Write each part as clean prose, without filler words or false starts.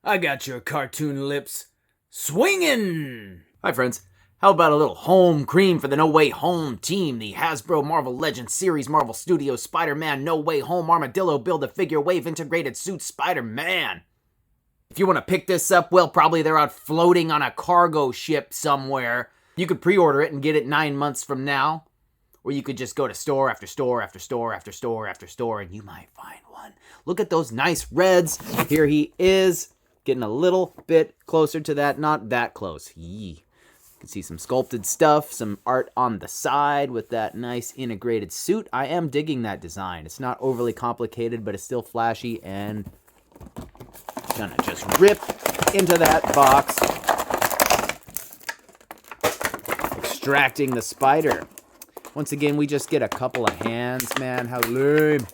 I got your cartoon lips swinging! Hi friends, how about a little home cream for the No Way Home team? The Hasbro Marvel Legends Series Marvel Studios Spider-Man No Way Home Armadillo Build-A-Figure Wave Integrated Suit Spider-Man. If you want to pick this up, well, probably they're out floating on a cargo ship somewhere. You could pre-order it and get it 9 months from now. Or you could just go to store after store after store after store after store and you might find one. Look at those nice reds. Here he is, getting a little bit closer to that. Not that close. Yee. You can see some sculpted stuff, some art on the side with that nice integrated suit. I am digging that design. It's not overly complicated, but it's still flashy and gonna just rip into that box, extracting the spider. Once again, we just get a couple of hands, man. How lame.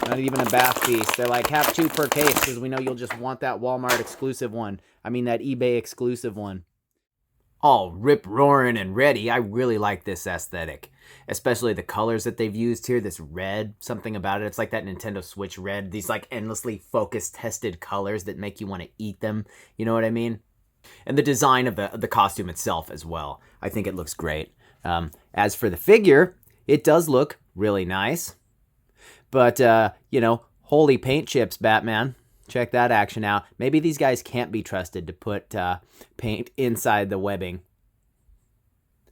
Not even a BaF piece. They're like, have 2 per case, because we know you'll just want that Walmart exclusive one. I mean, that eBay exclusive one. All rip-roaring and ready. I really like this aesthetic. Especially the colors that they've used here. This red, something about it. It's like that Nintendo Switch red. These like endlessly focused, tested colors that make you want to eat them. You know what I mean? And the design of the costume itself as well. I think it looks great. As for the figure, it does look really nice. But, you know, holy paint chips, Batman. Check that action out. Maybe these guys can't be trusted to put paint inside the webbing.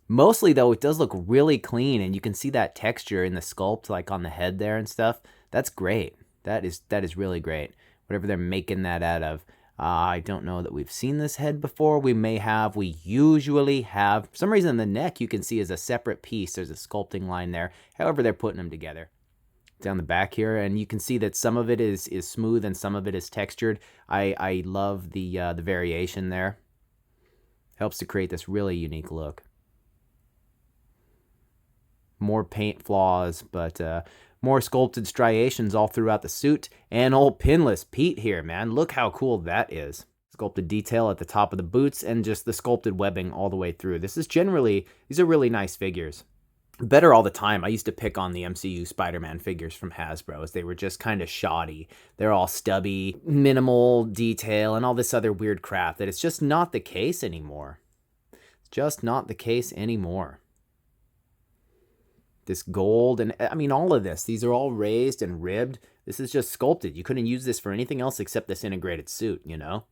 Mostly, though, it does look really clean, and you can see that texture in the sculpt, like on the head there and stuff. That's great. That is really great. Whatever they're making that out of. I don't know that we've seen this head before. We may have. We usually have. For some reason, the neck you can see is a separate piece. There's a sculpting line there. However, they're putting them together. Down the back here, and you can see that some of it is smooth and some of it is textured. I love the variation there. Helps to create this really unique look. More paint flaws, but more sculpted striations all throughout the suit. And old Pinless Pete here, man. Look how cool that is. Sculpted detail at the top of the boots and just the sculpted webbing all the way through. These are really nice figures. Better all the time. I used to pick on the MCU Spider-Man figures from Hasbro as they were just kind of shoddy. They're all stubby, minimal detail, and all this other weird crap that it's just not the case anymore. It's just not the case anymore. This gold, and I mean all of this. These are all raised and ribbed. This is just sculpted. You couldn't use this for anything else except this integrated suit, you know?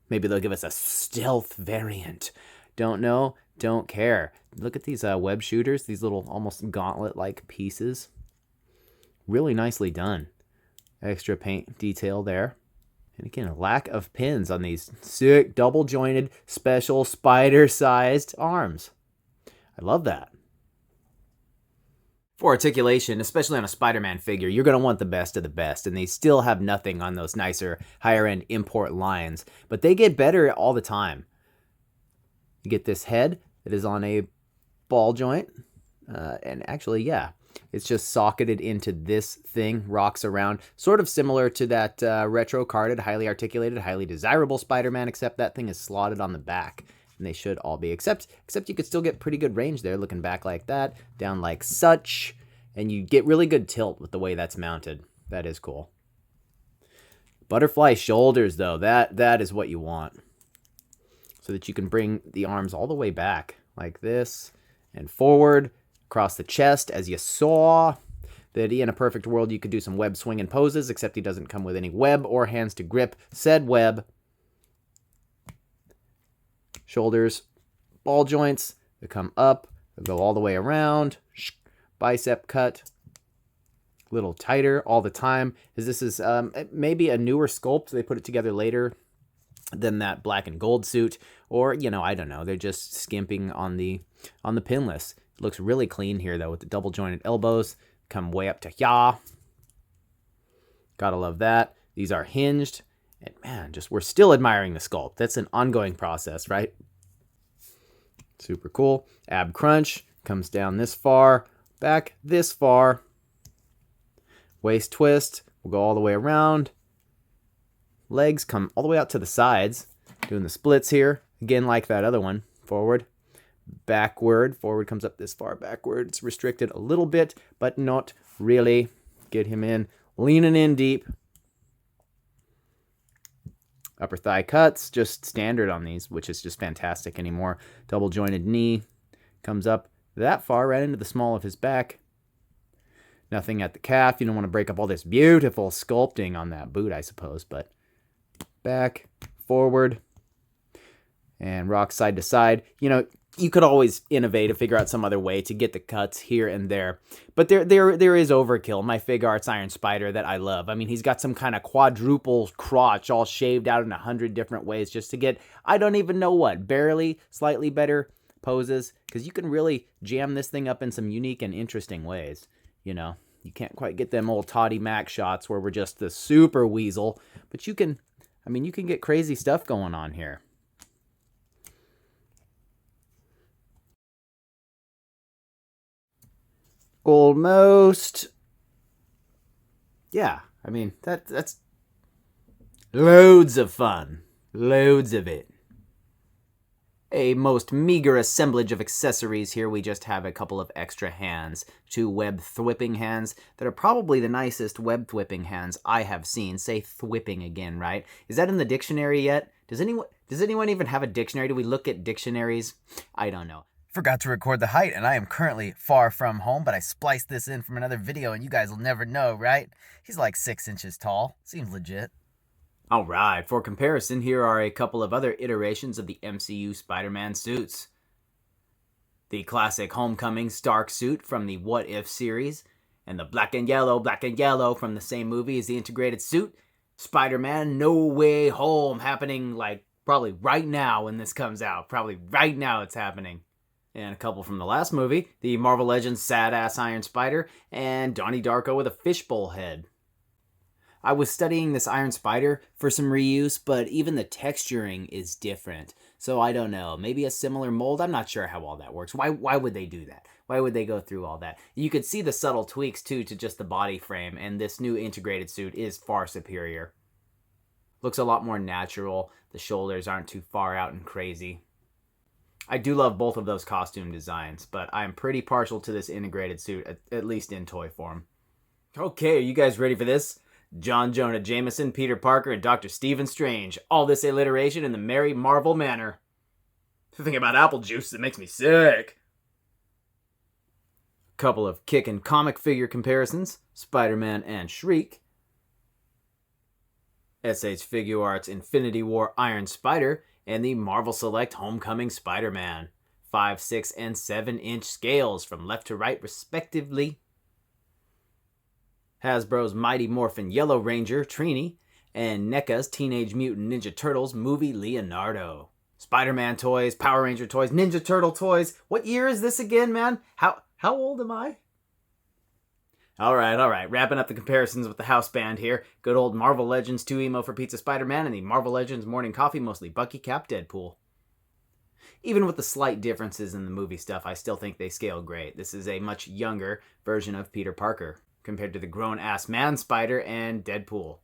Maybe they'll give us a stealth variant. Don't know. Don't care. Look at these web shooters, these little almost gauntlet-like pieces. Really nicely done. Extra paint detail there. And again, a lack of pins on these sick, double-jointed, special, spider-sized arms. I love that. For articulation, especially on a Spider-Man figure, you're going to want the best of the best, and they still have nothing on those nicer, higher-end import lines. But they get better all the time. You get this head that is on a ball joint, and actually, yeah, it's just socketed into this thing, rocks around, sort of similar to that retro-carded, highly articulated, highly desirable Spider-Man, except that thing is slotted on the back, and they should all be, except you could still get pretty good range there, looking back like that, down like such, and you get really good tilt with the way that's mounted. That is cool. Butterfly shoulders, though, that is what you want. So that you can bring the arms all the way back like this and forward across the chest, as you saw that in a perfect world you could do some web swinging poses, except he doesn't come with any web or hands to grip said web. Shoulders, ball joints, they come up, they go all the way around, bicep cut, a little tighter all the time, as this is maybe a newer sculpt. They put it together later than that black and gold suit, or, you know, I don't know, they're just skimping on the pinless. It looks really clean here, though, with the double jointed elbows, come way up to ya. Gotta love that. These are hinged, and man, we're still admiring the sculpt. That's an ongoing process, right? Super cool. Ab crunch comes down this far, back this far. Waist twist, we'll go all the way around. Legs come all the way out to the sides, doing the splits here. Again, like that other one. Forward, backward. Forward comes up this far, backward. It's restricted a little bit, but not really. Get him in Leaning in deep. Upper thigh cuts, just standard on these, which is just fantastic anymore. Double jointed knee. Comes up that far, right into the small of his back. Nothing at the calf. You don't want to break up all this beautiful sculpting on that boot, I suppose. But back, forward, and rock side to side. You know, you could always innovate and figure out some other way to get the cuts here and there. But there is overkill. My Fig Arts Iron Spider that I love. I mean, he's got some kind of quadruple crotch all shaved out in 100 different ways just to get, I don't even know what, barely slightly better poses. Because you can really jam this thing up in some unique and interesting ways. You know, you can't quite get them old Toddy Mac shots where we're just the super weasel. But you can, I mean, you can get crazy stuff going on here. Almost. Yeah, I mean, that's loads of fun. Loads of it. A most meager assemblage of accessories here. We just have a couple of extra hands. 2 web thwipping hands that are probably the nicest web thwipping hands I have seen. Say thwipping again, right? Is that in the dictionary yet? Does anyone even have a dictionary? Do we look at dictionaries? I don't know. Forgot to record the height, and I am currently far from home, but I spliced this in from another video, and you guys will never know, right? He's like 6 inches tall. Seems legit. Alright, for comparison, here are a couple of other iterations of the MCU Spider-Man suits. The classic Homecoming Stark suit from the What If series, and the black and yellow from the same movie is the integrated suit. Spider-Man No Way Home, happening like probably right now when this comes out. Probably right now it's happening. And a couple from the last movie, the Marvel Legends Sad-Ass Iron Spider, and Donnie Darko with a fishbowl head. I was studying this Iron Spider for some reuse, but even the texturing is different. So I don't know, maybe a similar mold? I'm not sure how all that works. Why would they do that? Why would they go through all that? You could see the subtle tweaks too to just the body frame, and this new integrated suit is far superior. Looks a lot more natural. The shoulders aren't too far out and crazy. I do love both of those costume designs, but I'm pretty partial to this integrated suit, at least in toy form. Okay, are you guys ready for this? John Jonah Jameson, Peter Parker, and Dr. Stephen Strange. All this alliteration in the merry Marvel manner. The thing about apple juice that makes me sick. Couple of kick and comic figure comparisons. Spider-Man and Shriek. SH Figure Arts Infinity War Iron Spider, and the Marvel Select Homecoming Spider-Man. 5, 6, and 7-inch scales from left to right respectively. Hasbro's Mighty Morphin Yellow Ranger Trini, and NECA's Teenage Mutant Ninja Turtles movie Leonardo. Spider-Man toys, Power Ranger toys, Ninja Turtle toys. What year is this again, man? How old am I? Alright. Wrapping up the comparisons with the house band here. Good old Marvel Legends 2 Emo for Pizza Spider-Man and the Marvel Legends Morning Coffee mostly Bucky Cap Deadpool. Even with the slight differences in the movie stuff, I still think they scale great. This is a much younger version of Peter Parker compared to the grown-ass man Spider and Deadpool,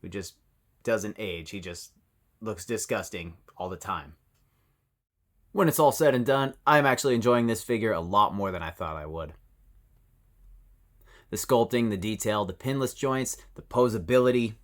who just doesn't age. He just looks disgusting all the time. When it's all said and done, I'm actually enjoying this figure a lot more than I thought I would. The sculpting, the detail, the pinless joints, the posability,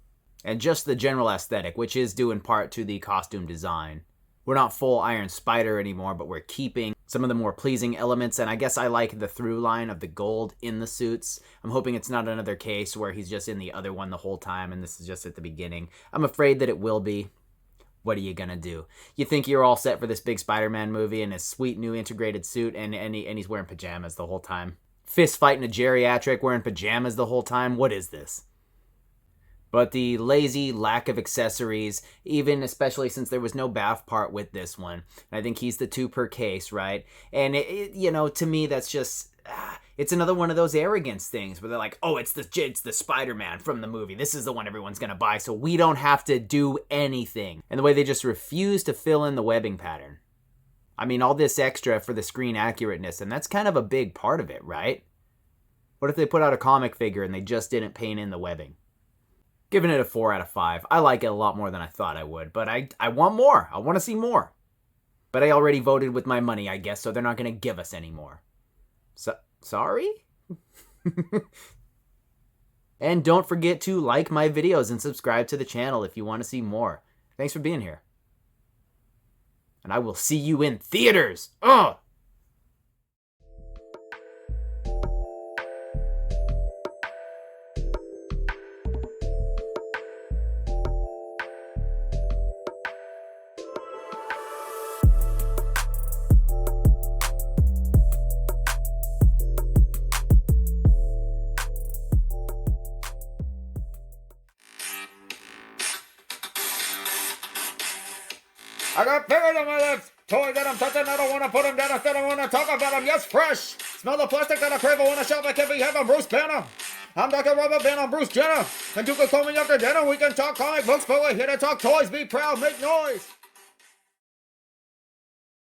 and just the general aesthetic, which is due in part to the costume design. We're not full Iron Spider anymore, but we're keeping some of the more pleasing elements, and I guess I like the through line of the gold in the suits. I'm hoping it's not another case where he's just in the other one the whole time and this is just at the beginning. I'm afraid that it will be. What are you gonna do? You think you're all set for this big Spider-Man movie and his sweet new integrated suit, and he's wearing pajamas the whole time. Fist fighting a geriatric wearing pajamas the whole time? What is this? But the lazy lack of accessories, even especially since there was no BaF part with this one. I think he's the 2 per case, right? And to me, that's just, it's another one of those arrogance things where they're like, oh, it's the Spider-Man from the movie. This is the one everyone's gonna buy, so we don't have to do anything. And the way they just refuse to fill in the webbing pattern. I mean, all this extra for the screen accurateness, and that's kind of a big part of it, right? What if they put out a comic figure and they just didn't paint in the webbing? Giving it a 4 out of 5. I like it a lot more than I thought I would, but I want more. I want to see more. But I already voted with my money, I guess, so they're not going to give us any more. Sorry? And don't forget to like my videos and subscribe to the channel if you want to see more. Thanks for being here. And I will see you in theaters. Ugh! I got fingers on my lips, toys that I'm touching, I don't want to put them down, instead I want to talk about them, yes, fresh. Smell the plastic that I crave, I want to shop, I can't be having Bruce Banner. I'm Dr. Rubber Band, I'm Bruce Jenner. And you can call me after dinner, we can talk comic books, but we're here to talk toys, be proud, make noise.